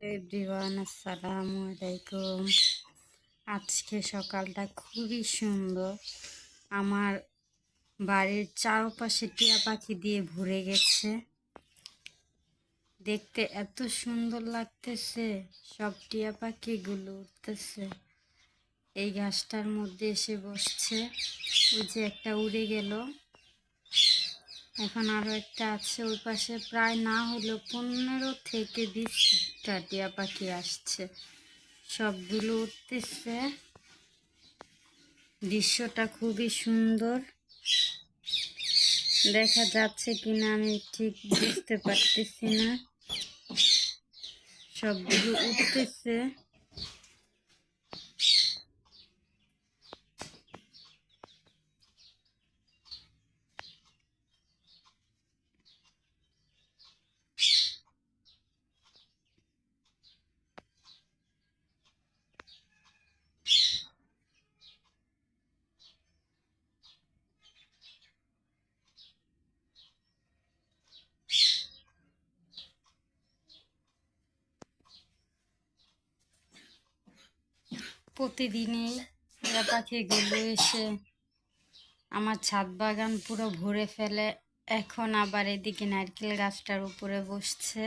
Everyone, আসসালামু আলাইকুম। আজকে সকালটা খুবই সুন্দর। আমার বাড়ির চারপাশে টিয়া পাখি দিয়ে ভরে গেছে। দেখতে এত সুন্দর লাগতেছে। সব টিয়া পাখিগুলো উঠতেছে, এই গাছটার মধ্যে এসে বসছে। ওই যে একটা উড়ে গেল, এখন আরো একটা আছে ওই পাশে। প্রায় না হলেও 15 থেকে 20টা টিয়া পাখি আসছে, সবগুলো উঠতেছে। দৃশ্যটা খুবই সুন্দর, দেখা যাচ্ছে কিনা আমি ঠিক বুঝতে পারতেছি না। সবগুলো উঠতেছে। প্রতিদিনই টিয়া পাখিগুলো এসে আমার ছাদ বাগান পুরো ভরে ফেলে। এখন আবার এদিকে নারকেল গাছটার উপরে বসছে।